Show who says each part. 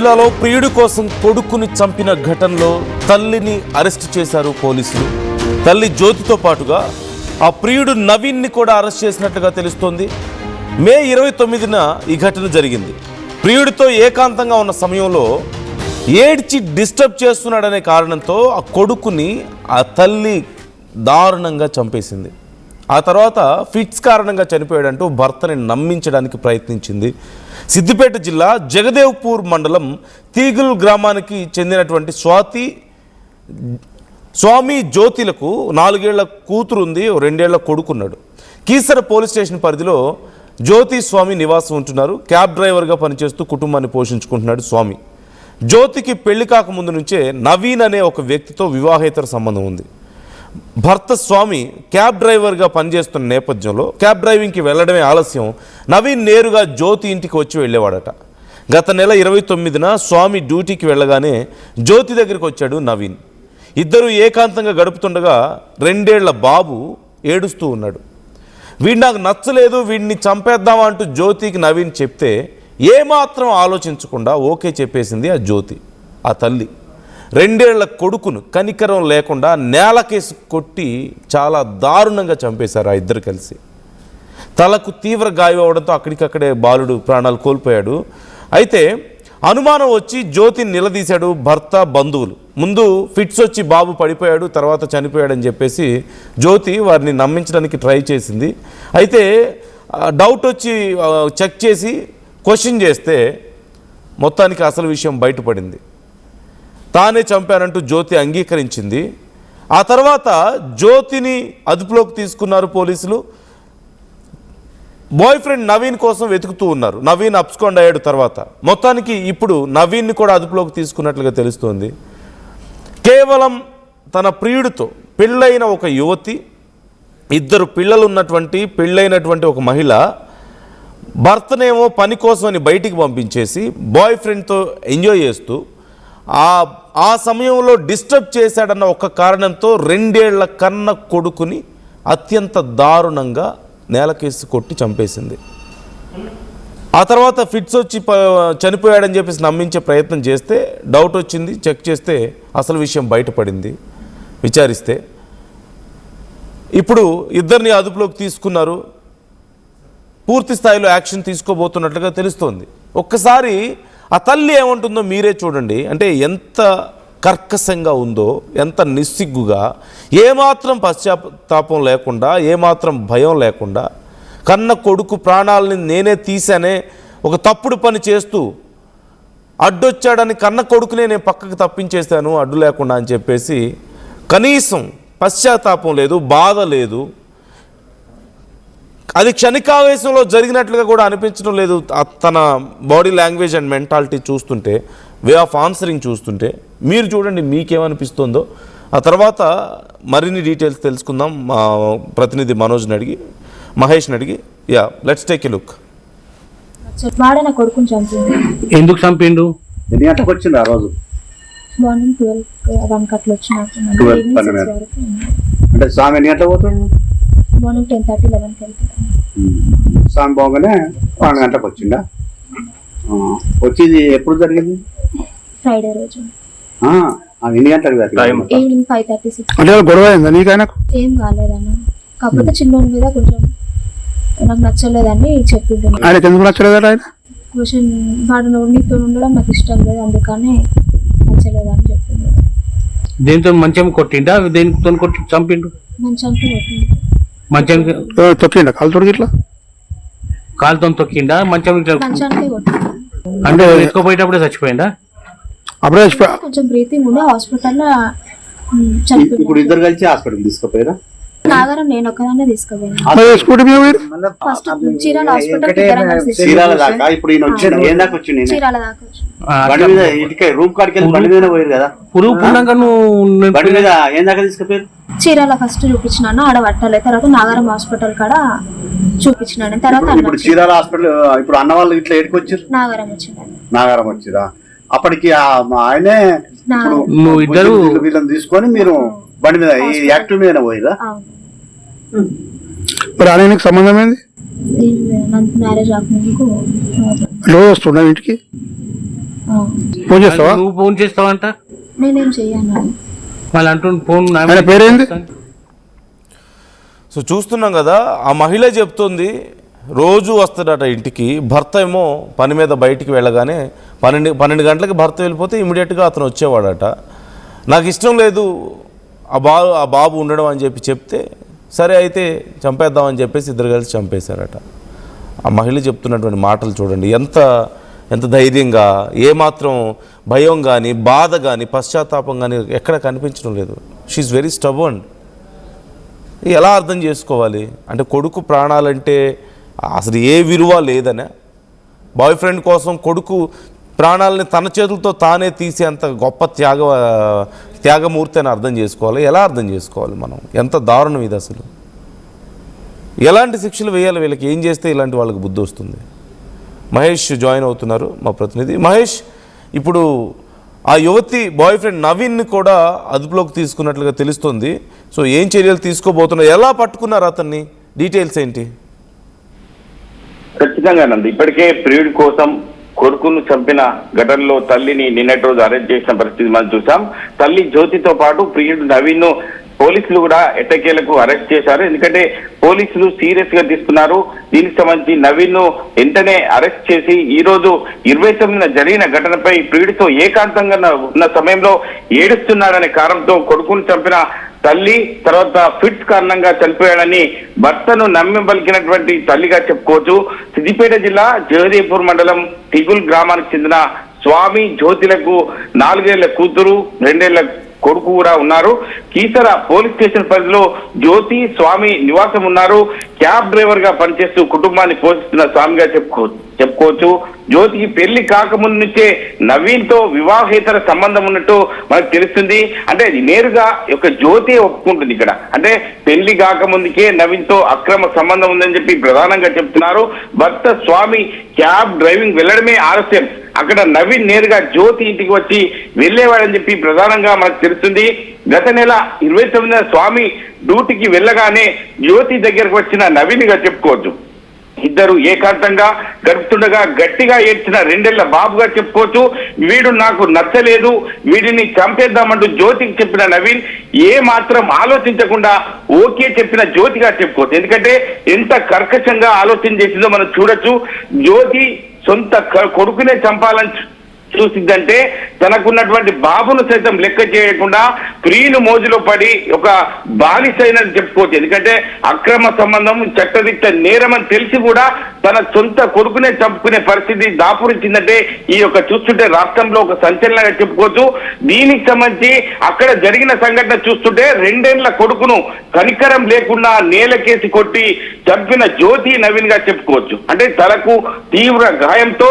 Speaker 1: జిల్లాలో ప్రియుడి కోసం కొడుకుని చంపిన ఘటనలో తల్లిని అరెస్ట్ చేశారు పోలీసులు. తల్లి జ్యోతితో పాటుగా ఆ ప్రియుడు నవీన్ని కూడా అరెస్ట్ చేసినట్లుగా తెలుస్తోంది. మే 29న ఈ ఘటన జరిగింది. ప్రియుడితో ఏకాంతంగా ఉన్న సమయంలో ఏడ్చి డిస్టర్బ్ చేస్తున్నాడనే కారణంతో ఆ కొడుకుని ఆ తల్లి దారుణంగా చంపేసింది. ఆ తర్వాత ఫిట్స్ కారణంగా చనిపోయాడంటూ భర్తని నమ్మించడానికి ప్రయత్నించింది. సిద్దిపేట జిల్లా జగదేవ్పూర్ మండలం తీగుల్ గ్రామానికి చెందినటువంటి స్వామి జ్యోతిలకు 4 ఏళ్ల కూతురు ఉంది, 2 ఏళ్ల కొడుకున్నాడు. కీసర పోలీస్ స్టేషన్ పరిధిలో జ్యోతి స్వామి నివాసం ఉంటున్నారు. క్యాబ్ డ్రైవర్గా పనిచేస్తూ కుటుంబాన్ని పోషించుకుంటున్నాడు స్వామి. జ్యోతికి పెళ్లి కాకముందు నుంచే నవీన్ అనే ఒక వ్యక్తితో వివాహేతర సంబంధం ఉంది. భర్త స్వామి క్యాబ్ డ్రైవర్గా పనిచేస్తున్న నేపథ్యంలో క్యాబ్ డ్రైవింగ్కి వెళ్ళడమే ఆలస్యం నవీన్ నేరుగా జ్యోతి ఇంటికి వచ్చి వెళ్ళేవాడట. గత నెల 29న స్వామి డ్యూటీకి వెళ్ళగానే జ్యోతి దగ్గరికి వచ్చాడు నవీన్. ఇద్దరు ఏకాంతంగా గడుపుతుండగా 2 ఏళ్ల బాబు ఏడుస్తూ ఉన్నాడు. వీడు నాకు నచ్చలేదు, వీడిని చంపేద్దామా అంటూ జ్యోతికి నవీన్ చెప్తే ఏమాత్రం ఆలోచించకుండా ఓకే చెప్పేసింది ఆ జ్యోతి. ఆ తల్లి 2 ఏళ్ల కొడుకును కనికరం లేకుండా నేలకేసి కొట్టి చాలా దారుణంగా చంపేశారు ఆ ఇద్దరు కలిసి. తలకు తీవ్ర గాయం అవడంతో అక్కడికక్కడే బాలుడు ప్రాణాలు కోల్పోయాడు. అయితే అనుమానం వచ్చి జ్యోతిని నిలదీశాడు భర్త, బంధువులు. ముందు ఫిట్స్ వచ్చి బాబు పడిపోయాడు, తర్వాత చనిపోయాడని చెప్పేసి జ్యోతి వారిని నమ్మించడానికి ట్రై చేసింది. అయితే డౌట్ వచ్చి చెక్ చేసి క్వశ్చన్ చేస్తే మొత్తానికి అసలు విషయం బయటపడింది. తానే చంపానంటూ జ్యోతి అంగీకరించింది. ఆ తర్వాత జ్యోతిని అదుపులోకి తీసుకున్నారు పోలీసులు. బాయ్ ఫ్రెండ్ నవీన్ కోసం వెతుకుతూ ఉన్నారు. నవీన్ అబ్స్కాండ్ అయ్యాడు. తర్వాత మొత్తానికి ఇప్పుడు నవీన్ని కూడా అదుపులోకి తీసుకున్నట్లుగా తెలుస్తోంది. కేవలం తన ప్రియుడితో పెళ్ళైన ఒక యువతి, 2 పిల్లలు ఉన్నటువంటి పెళ్ళైనటువంటి ఒక మహిళ భర్తనేమో పని కోసమని బయటికి పంపించేసి బాయ్ ఫ్రెండ్తో ఎంజాయ్ చేస్తూ ఆ సమయంలో డిస్టర్బ్ చేశాడన్న ఒక కారణంతో 2 ఏళ్ల కన్న కొడుకుని అత్యంత దారుణంగా నేలకేసి కొట్టి చంపేసింది. ఆ తర్వాత ఫిట్స్ వచ్చి చనిపోయాడని చెప్పేసి నమ్మించే ప్రయత్నం చేస్తే డౌట్ వచ్చింది. చెక్ చేస్తే అసలు విషయం బయటపడింది. విచారిస్తే ఇప్పుడు ఇద్దరిని అదుపులోకి తీసుకున్నారు. పూర్తి స్థాయిలో యాక్షన్ తీసుకోబోతున్నట్లుగా తెలుస్తోంది. ఒక్కసారి ఆ తల్లి ఏమంటుందో మీరే చూడండి. అంటే ఎంత కర్కశంగా ఉందో, ఎంత నిస్సిగ్గుగా, ఏమాత్రం పశ్చాత్తాపం లేకుండా, ఏమాత్రం భయం లేకుండా, కన్న కొడుకు ప్రాణాలని నేనే తీశానే ఒక తప్పుడు పని చేస్తూ అడ్డొచ్చాడని కన్న కొడుకునే నేను పక్కకు తప్పించేశాను అడ్డు లేకుండా అని చెప్పేసి కనీసం పశ్చాత్తాపం లేదు, బాధ లేదు. అది క్షణికావేశంలో జరిగినట్లుగా కూడా అనిపించడం లేదు. తన బాడీ లాంగ్వేజ్ అండ్ మెంటాలిటీ చూస్తుంటే, వే ఆఫ్ ఆన్సరింగ్ చూస్తుంటే మీరు చూడండి మీకేమనిపిస్తుందో. ఆ తర్వాత మరిన్ని డీటెయిల్స్ తెలుసుకుందాం మా ప్రతినిధి మహేష్ని అడిగి. Yeah, let's take a look.
Speaker 2: వాడన కొడుకుని చంపిండు.
Speaker 3: ఎందుకు చంపిండు?
Speaker 4: ఎన్ని గంటలకు వచ్చిండు ఆ రోజు?
Speaker 2: మార్నింగ్ 12 అట్లా వచ్చినట్టు.
Speaker 4: అంటే స్వామి ఎన్ని గంటలకు పోతాడు?
Speaker 2: మార్నింగ్ 10:30, 11కి వెళ్తాడు.
Speaker 4: స్వామి పోగానే 12 గంటలకు వచ్చిండా? వచ్చేది ఎప్పుడు జరిగింది?
Speaker 2: ఫ్రైడే రోజు
Speaker 4: ఎన్ని గంటలకు?
Speaker 2: ఈవినింగ్ 5:36.
Speaker 4: అంటే గొడవ అయిందా నీకైనా?
Speaker 2: ఏం కాలేదన్న, కాకపోతే చిన్నోని మీద కొంచెం నాకు నచ్చలేదని చెప్పిండు.
Speaker 4: ఆయనకి ఎందుకు నచ్చలేదు? ఆయన
Speaker 2: క్వశ్చన్ వాడు నీతో ఉండడం నాకు ఇష్టం లేదు, అందుకనే నచ్చలేదని చెప్పిండు.
Speaker 3: దేనితో మంచం కొట్టిండా? దేనితో కొట్టి చంపిండు?
Speaker 2: మంచానికి కొట్టిండు.
Speaker 3: మంచం
Speaker 4: తొక్కిండా? కాలు తొడిగి ఇట్లా
Speaker 3: కాలుతో తొక్కిండా?
Speaker 2: మంచానికి కొట్టిండు.
Speaker 3: అంటే ఎత్తుకోపోయేటప్పుడే చచ్చిపోయిందా?
Speaker 4: అప్పుడే
Speaker 2: కొంచెం బ్రీతింగ్ ఉండే హాస్పిటల్లో చనిపోయింది.
Speaker 4: ఇప్పుడు ఇద్దరు కలిసి హాస్పిటల్ తీసుకుపోయారా?
Speaker 2: నాగరం నేను ఒక్కదాన్నే తీసుకుపోయాను. ఫస్ట్ చీరాల హాస్పిటల్
Speaker 4: చీరాల దాకా. ఇప్పుడు ఈయన వచ్చాడు, ఏం దాకా వచ్చిండు?
Speaker 2: చీరాల దాకా
Speaker 4: బండి మీద ఇంటికి రూమ్ కాడికి వెళ్ళి బండి మీద పోయారు కదా.
Speaker 3: పురుగు పుణ్యంగా నువ్వు
Speaker 4: బండి మీద ఏం దాకా తీసుకుపోయారు?
Speaker 2: చీరాల ఫస్ట్ చూపించినాను, ఆడ పట్టాలి. తర్వాత నాగరం హాస్పిటల్ కాడ చూపించినాను. తర్వాత
Speaker 4: ఇప్పుడు చీరాల హాస్పిటల్ ఇప్పుడు అన్న వాళ్ళు ఇట్లా ఎక్కడికి వచ్చారు?
Speaker 2: నాగరం వచ్చిందండి.
Speaker 4: నాగరం వచ్చిరా? అప్పటికి ఆయనే
Speaker 3: నువ్వు ఇద్దరు
Speaker 4: వీళ్ళని తీసుకొని మీరు బండి మీద ఈ యాక్టివ్ మీద పోయిరా? మరి ఆయనకి సంబంధం ఏంది?
Speaker 2: మ్యారేజ్ ఆకు
Speaker 4: రోజు వస్తున్నా ఇంటికి?
Speaker 5: ఫోన్ చేస్తావా?
Speaker 3: నువ్వు ఫోన్ చేస్తావంట
Speaker 2: నేనేం చెయ్యను.
Speaker 3: వాళ్ళు అంటుండు ఫోన్
Speaker 5: ఆయన పేరేంది?
Speaker 1: సో చూస్తున్నాం కదా, ఆ మహిళ చెప్తుంది రోజు వస్తాడట ఇంటికి, భర్త ఏమో పని మీద బయటికి వెళ్ళగానే 12 గంటలకి భర్త వెళ్ళిపోతే ఇమీడియట్గా అతను వచ్చేవాడట. నాకు ఇష్టం లేదు ఆ బాబు ఉండడం అని చెప్తే సరే అయితే చంపేద్దామని చెప్పేసి ఇద్దరు కలిసి చంపేశారట. ఆ మహిళ చెప్తున్నటువంటి మాటలు చూడండి, ఎంత ధైర్యంగా, ఏమాత్రం భయం కానీ బాధ కానీ పశ్చాత్తాపం కానీ ఎక్కడ కనిపించడం లేదు. She very stubborn. ఎలా అర్థం చేసుకోవాలి అంటే కొడుకు ప్రాణాలంటే అసలు ఏ విలువ లేదనే, బాయ్ ఫ్రెండ్ కోసం కొడుకు ప్రాణాలని తన చేతులతో తానే తీసేంత గొప్ప త్యాగమూర్తి అని అర్థం చేసుకోవాలి. ఎలా అర్థం చేసుకోవాలి మనం? ఎంత దారుణం ఇది అసలు. ఎలాంటి శిక్షలు వేయాలి వీళ్ళకి? ఏం చేస్తే ఇలాంటి వాళ్ళకి బుద్ధి వస్తుంది? మహేష్ జాయిన్ అవుతున్నారు, మా ప్రతినిధి మహేష్. ఇప్పుడు ఆ యువతి బాయ్ ఫ్రెండ్ నవీన్ని కూడా అదుపులోకి తీసుకున్నట్లుగా తెలుస్తుంది. సో ఏం చర్యలు తీసుకోబోతున్నారు, ఎలా పట్టుకున్నారు అతన్ని, డీటెయిల్స్ ఏంటి?
Speaker 6: ఖచ్చితంగా నంది, ఇప్పటికే ప్రియుడి కోసం కొడుకును చంపిన ఘటనలో తల్లిని నిన్నటి రోజు అరెస్ట్ చేసిన పరిస్థితి మనం చూసాం. తల్లి జ్యోతితో పాటు ప్రియుడు నవీన్ పోలీసులు కూడా ఎట్టకేలకు అరెస్ట్ చేశారు. ఎందుకంటే పోలీసులు సీరియస్ గా తీసుకున్నారు. దీనికి సంబంధించి నవీన్ ను వెంటనే అరెస్ట్ చేసి ఈ రోజు 29న జరిగిన ఘటనపై ప్రియుడితో ఏకాంతంగా ఉన్న సమయంలో ఏడుస్తున్నాడనే కారణంతో కొడుకును చంపిన తల్లి తర్వాత ఫిట్స్ కారణంగా చనిపోయాడని భర్తను నమ్మబలికినటువంటి తల్లిగా చెప్పుకోవచ్చు. సిద్దిపేట జిల్లా జగదేపూర్ మండలం టిగుల్ గ్రామానికి చెందిన స్వామి జ్యోతిలకు 4 ఏళ్ల కూతురు 2 ఏళ్ల కొడుకు కూడా ఉన్నారు. కీసర పోలీస్ స్టేషన్ పరిధిలో జ్యోతి స్వామి నివాసం ఉన్నారు. క్యాబ్ డ్రైవర్ గా పనిచేస్తూ కుటుంబాన్ని పోషిస్తున్న స్వామిగా చెప్పుకోవచ్చు. జ్యోతికి పెళ్లి కాకముందు నుంచే నవీన్ తో వివాహేతర సంబంధం ఉన్నట్టు మనకు తెలుస్తుంది. అంటే నేరుగా ఒక జ్యోతి ఒప్పుకుంటుంది ఇక్కడ. అంటే పెళ్లి కాకముందుకే నవీన్ తో అక్రమ సంబంధం ఉందని చెప్పి ప్రధానంగా చెప్తున్నారు. భర్త స్వామి క్యాబ్ డ్రైవింగ్ వెళ్లడమే ఆలస్యం, అక్కడ నవీన్ నేరుగా జ్యోతి ఇంటికి వచ్చి వెళ్లేవాడని చెప్పి ప్రధానంగా మనకు తెలుస్తుంది. గత నెల 29న స్వామి డ్యూటీకి వెళ్ళగానే జ్యోతి దగ్గరకు వచ్చిన నవీన్ గా చెప్పుకోవచ్చు. ఇద్దరు ఏకాంతంగా గడుపుతుండగా గట్టిగా ఏడ్చిన 2 ఏళ్ల బాబుగా చెప్పుకోవచ్చు. వీడు నాకు నచ్చలేదు, వీడిని చంపేద్దామంటూ జ్యోతికి చెప్పిన నవీన్ ఏ మాత్రం ఆలోచించకుండా ఓకే చెప్పిన జ్యోతిగా చెప్పుకోవచ్చు. ఎందుకంటే ఎంత కర్కశంగా ఆలోచన చేసిందో మనం చూడొచ్చు. జ్యోతి సొంత కొడుకునే చంపాలని చూసిందంటే తనకున్నటువంటి బాబును సైతం లెక్క చేయకుండా ప్రియును మోజులో పడి ఒక బాలిసైనని చెప్పుకోవచ్చు. ఎందుకంటే అక్రమ సంబంధం చట్టదిట్ట నేరమని తెలిసి కూడా తన సొంత కొడుకునే చంపుకునే పరిస్థితి దాపురించిందంటే ఈ యొక్క చూస్తుంటే రాష్ట్రంలో ఒక సంచలనంగా చెప్పుకోవచ్చు. దీనికి సంబంధించి అక్కడ జరిగిన సంఘటన చూస్తుంటే 2 ఏళ్ల కొడుకును కనికరం లేకుండా నేలకేసి కొట్టి చంపిన జ్యోతి నవీన్ గా చెప్పుకోవచ్చు. అంటే తలకు తీవ్ర గాయంతో